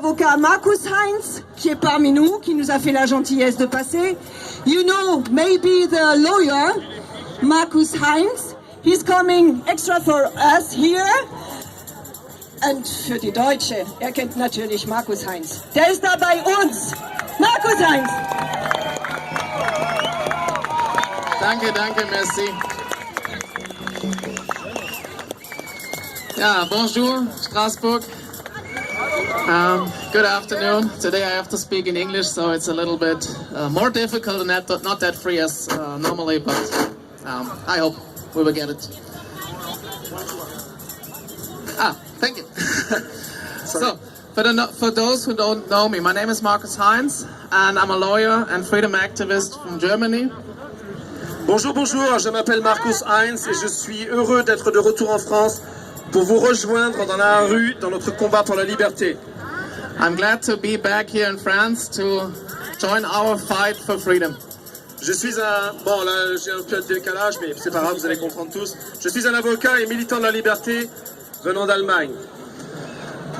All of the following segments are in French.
l'avocat Markus Heinz, qui est parmi nous, qui nous a fait la gentillesse de passer. You know, maybe the lawyer, Markus Heinz, he's coming extra for us here. Und für die Deutsche, kennt natürlich Markus Heinz. Der ist da bei uns. Markus Heinz. Danke, merci. Yeah, bonjour, Strasbourg. Good afternoon. Today I have to speak in English, so it's a little bit more difficult and not that free as normally, but I hope we will get it. Thank you. So, for those who don't know me, my name is Markus Heinz, and I'm a lawyer and freedom activist from Germany. Bonjour, je m'appelle Markus Heinz et je suis heureux d'être de retour en France pour vous rejoindre dans la rue dans notre combat pour la liberté. I'm glad to be back here in France to join our fight for freedom. Je suis bon là j'ai un peu de décalage mais c'est pas grave, vous allez comprendre tous. Je suis un avocat et militant de la liberté venant d'Allemagne.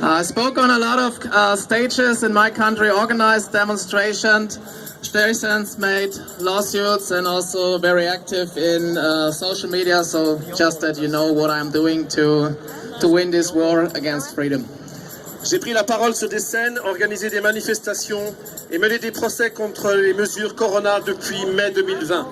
I spoke on a lot of stages in my country, organized demonstrations, made lawsuits, and also very active in social media, so just that you know what I'm doing to win this war against freedom. J'ai pris la parole sur des scènes, organisé des manifestations et mené des procès contre les mesures Corona depuis mai 2020.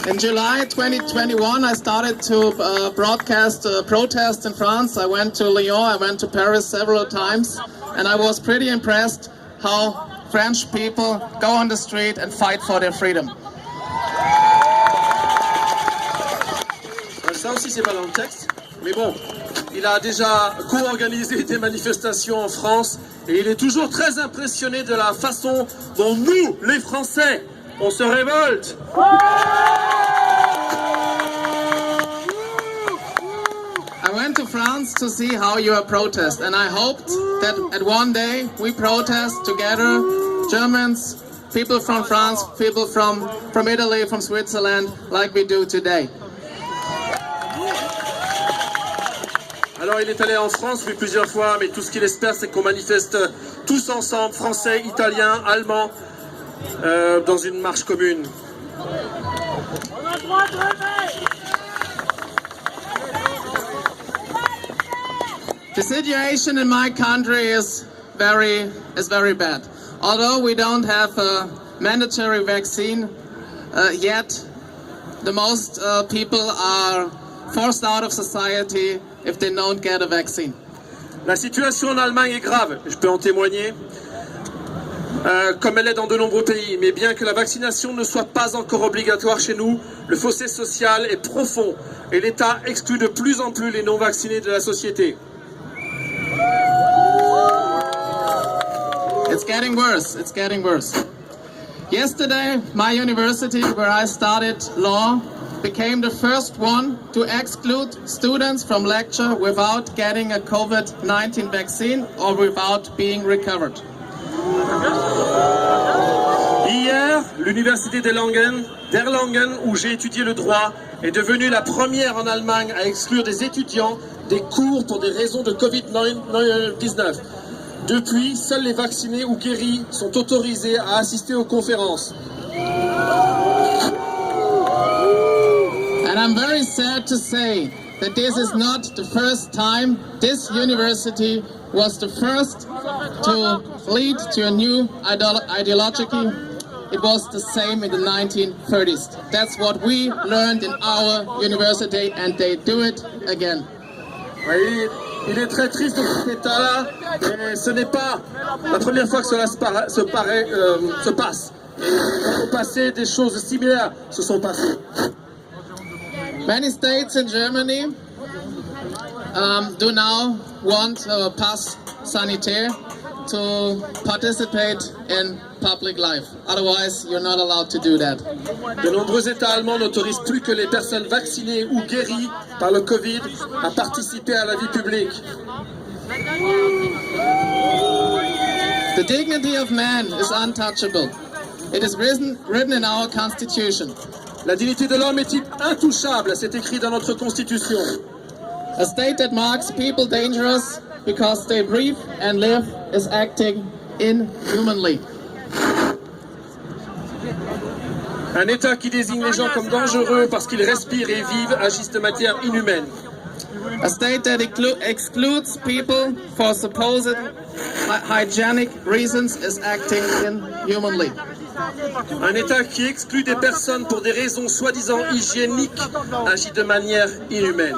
In July 2021, I started to broadcast protests in France. I went to Lyon, I went to Paris several times, and I was pretty impressed how French people go on the street and fight for their freedom. Ça aussi c'est pas dans le texte, mais bon, il a déjà co-organisé des manifestations en France et il est toujours très impressionné de la façon dont nous, les Français, on se révolte. I went to France to see how you protest, and I hoped that at one day we protest together, Germans, people from France, people from Italy, from Switzerland, like we do today. Alors il est allé en France oui, plusieurs fois, mais tout ce qu'il espère c'est qu'on manifeste tous ensemble, Français, Italiens, Allemands, dans une marche commune. The situation in my country is very bad. Although we don't have a mandatory vaccine yet, the most people are forced out of society if they don't get a vaccine. La situation en Allemagne est grave, je peux en témoigner, comme elle est dans de nombreux pays. Mais bien que la vaccination ne soit pas encore obligatoire chez nous, le fossé social est profond et l'État exclut de plus en plus les non-vaccinés de la société. It's getting worse. Yesterday, my university, where I studied law, became the first one to exclude students from lecture without getting a COVID-19 vaccine or without being recovered. Hier, l'université d'Erlangen, où j'ai étudié le droit, est devenue la première en Allemagne à exclure des étudiants des cours pour des raisons de Covid-19. Depuis, seuls les vaccinés ou guéris sont autorisés à assister aux conférences. And I'm very sad to say that this is not the first time this university was the first to lead to a new ideology. It was the same in the 1930s. That's what we learned in our university, and they do it again. Oui, il est très triste de cet état-là, et ce n'est pas la première fois que cela se passe. Et dans le passé, des choses similaires se sont passées. Many states in Germany do now want a pass sanitaire to participate in public life. Otherwise, you're not allowed to do that. De nombreux États allemands n'autorisent plus que les personnes vaccinées ou guéries par le Covid à participer à la vie publique. The dignity of man is untouchable. It is written in our constitution. La dignité de l'homme est intouchable, c'est écrit dans notre Constitution. A state that marks people dangerous because they breathe and live is acting inhumanly. Un État qui désigne les gens comme dangereux parce qu'ils respirent et vivent agissent de manière inhumaine. A state that excludes people for supposed hygienic reasons is acting inhumanly. Un État qui exclut des personnes pour des raisons soi-disant hygiéniques agit de manière inhumaine.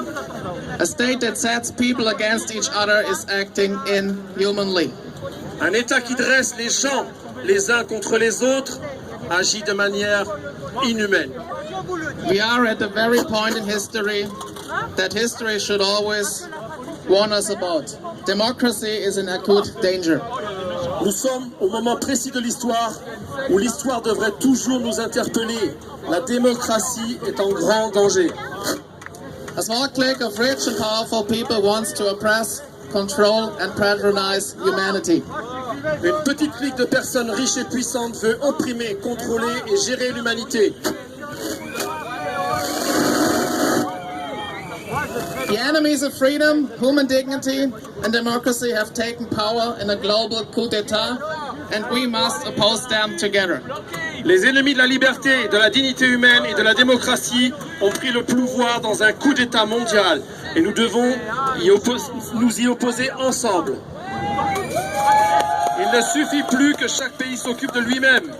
A state that sets people against each other is acting inhumanly. Un État qui dresse les gens les uns contre les autres agit de manière inhumaine. We are at the very point in history that history should always warn us about. Democracy is in acute danger. Nous sommes au moment précis de l'histoire où l'histoire devrait toujours nous interpeller. La démocratie est en grand danger. A small clique of rich and powerful people wants to oppress, control and patronize humanity. Une petite clique de personnes riches et puissantes veut opprimer, contrôler et gérer l'humanité. The enemies of freedom, human dignity and democracy have taken power in a global coup d'etat and we must oppose them together. Les ennemis de la liberté, de la dignité humaine et de la démocratie ont pris le pouvoir dans un coup d'État mondial et nous devons nous y opposer ensemble. Il ne suffit plus que chaque pays s'occupe de lui-même.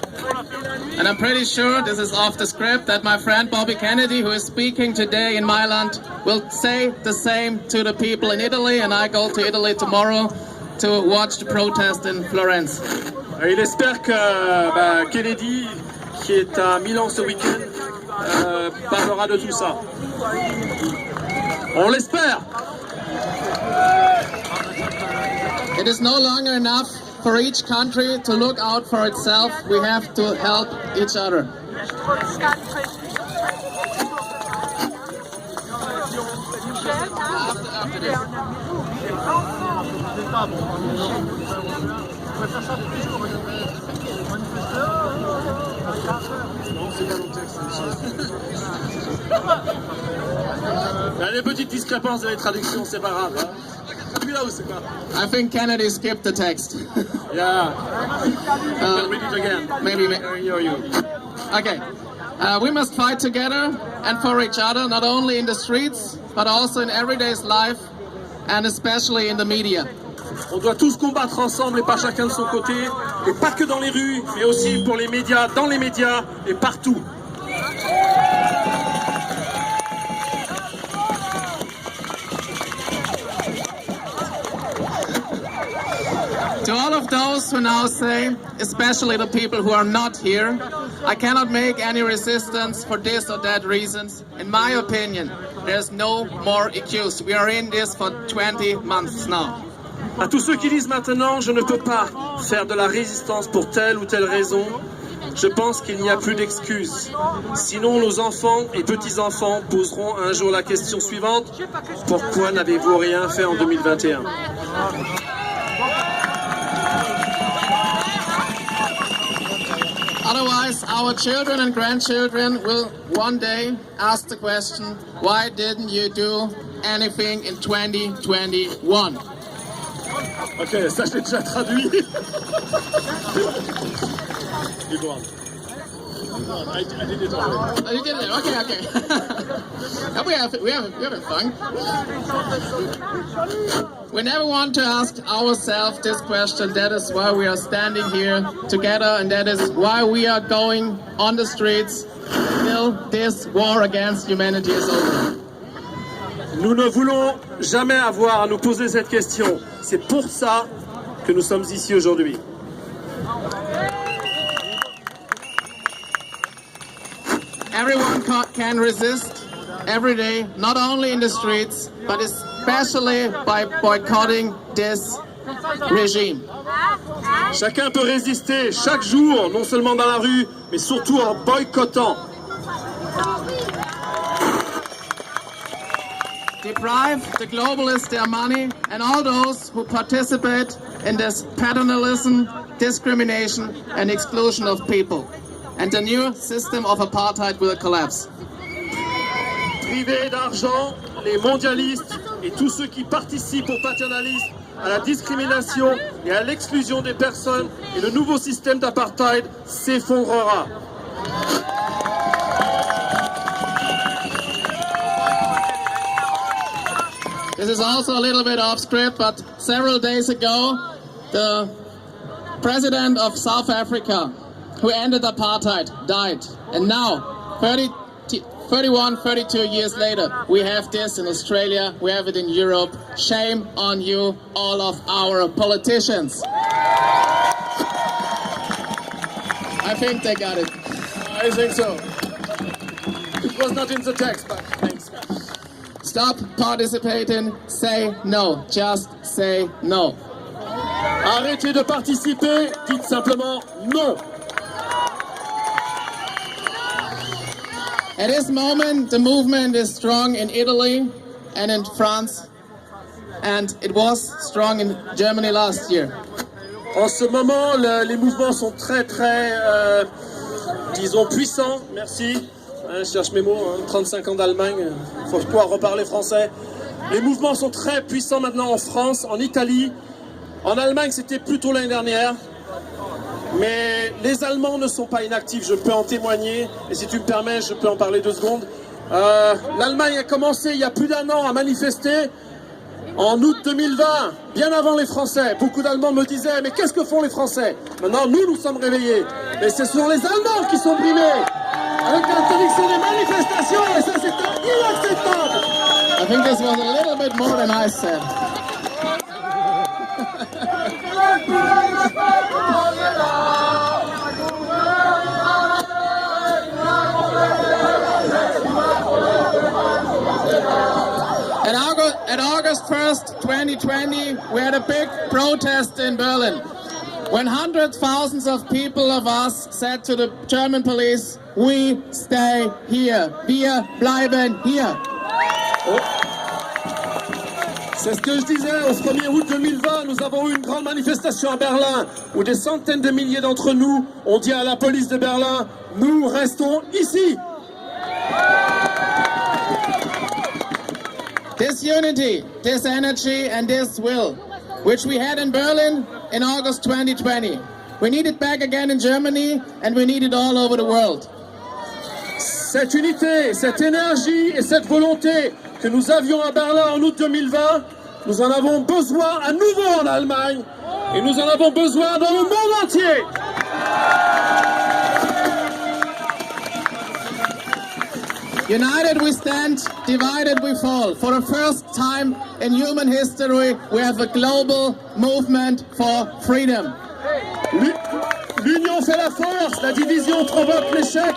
And I'm pretty sure this is off the script that my friend Bobby Kennedy, who is speaking today in my land, will say the same to the people in Italy, and I go to Italy tomorrow to watch the protest in Florence. Il espère que Kennedy, qui est à Milan ce week-end, parlera de tout ça. On l'espère. It is no longer enough for each country to look out for itself. We have to help each other. Il y a des petites discrépances dans les traductions, c'est pas grave. Hein. Là où c'est quoi? I think Kennedy skipped the text. Yeah. Read it again. Maybe. You. Okay. We must fight together and for each other, not only in the streets, but also in everyday's life and especially in the media. On doit tous combattre ensemble et pas chacun de son côté, et pas que dans les rues, mais aussi pour les médias, dans les médias et partout. To all of those who now say, especially the people who are not here, I cannot make any resistance for this or that reasons. In my opinion, there's no more excuse. We are in this for 20 months now. À tous ceux qui disent maintenant, je ne peux pas faire de la résistance pour telle ou telle raison, je pense qu'il n'y a plus d'excuses. Sinon, nos enfants et petits-enfants poseront un jour la question suivante, pourquoi n'avez-vous rien fait en 2021 ? Otherwise, our children and grandchildren will one day ask the question, why didn't you do anything in 2021? Ok, ça j'ai déjà traduit. I did it already. Oh, you did it? Okay. we have fun. We never want to ask ourselves this question. That is why we are standing here together, and that is why we are going on the streets till this war against humanity is over. Nous ne voulons jamais avoir à nous poser cette question. C'est pour ça que nous sommes ici aujourd'hui. Everyone can resist every day, not only in the streets, but especially by boycotting this regime. Chacun peut résister chaque jour, non seulement dans la rue, mais surtout en boycottant. Deprive the globalists their money and all those who participate in this paternalism, discrimination and exclusion of people. and the new system of apartheid will collapse. Privés d'argent, les mondialistes et tous ceux qui participent au paternalisme, à la discrimination et à l'exclusion des personnes, et le nouveau système d'apartheid s'effondrera. This is also a little bit off script, but several days ago, the president of South Africa, who ended apartheid, died. And now, 31, 32 years later, we have this in Australia, we have it in Europe. Shame on you, all of our politicians. I think they got it. I think so. It was not in the text, but thanks. Stop participating, say no, just say no. Arrêtez de participer, dites simplement non. At this moment, the movement is strong in Italy and in France, and it was strong in Germany last year. En ce moment, les mouvements sont très, disons, puissants. Merci. Je cherche mes mots, 35 ans d'Allemagne, il faut pouvoir reparler français. Les mouvements sont très puissants maintenant en France, en Italie. En Allemagne, c'était plutôt l'année dernière. Mais les Allemands ne sont pas inactifs, je peux en témoigner. Et si tu me permets, je peux en parler 2 secondes. L'Allemagne a commencé il y a plus d'1 an à manifester en août 2020, bien avant les Français. Beaucoup d'Allemands me disaient, mais qu'est-ce que font les Français? Maintenant, nous sommes réveillés. Mais ce sont les Allemands qui sont brimés. Avec l'interdiction des manifestations, et ça c'est inacceptable. I think this was a little bit more than I said. At August 1st, 2020, we had a big protest in Berlin. When hundreds, thousands of people of us said to the German police, we stay here. Wir bleiben hier. Oh. C'est ce que je disais, au 1er août 2020, nous avons eu une grande manifestation à Berlin, où des centaines de milliers d'entre nous ont dit à la police de Berlin, nous restons ici. This unity, this energy and this will, which we had in Berlin in August 2020, we need it back again in Germany and we need it all over the world. Cette unité, cette énergie et cette volonté que nous avions à Berlin en août 2020, nous en avons besoin à nouveau en Allemagne et nous en avons besoin dans le monde entier. United we stand, divided we fall. For the first time in human history, we have a global movement for freedom. L'union fait la force, la division provoque l'échec.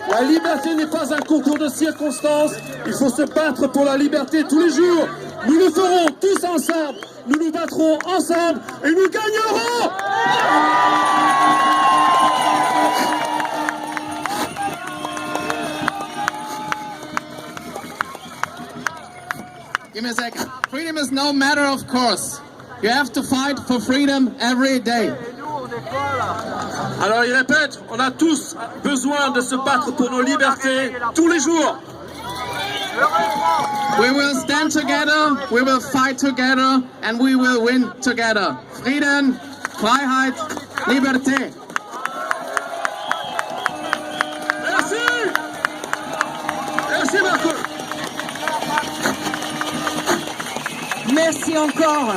La liberté n'est pas un concours de circonstances. Il faut se battre pour la liberté tous les jours. Nous le ferons tous ensemble. Nous nous battrons ensemble et nous gagnerons. Give me a second. Freedom is no matter of course. You have to fight for freedom every day. Alors il répète, on a tous besoin de se battre pour nos libertés tous les jours. We will stand together, we will fight together, and we will win together. Frieden, Freiheit, Liberté. Merci. Merci Marco. Merci encore.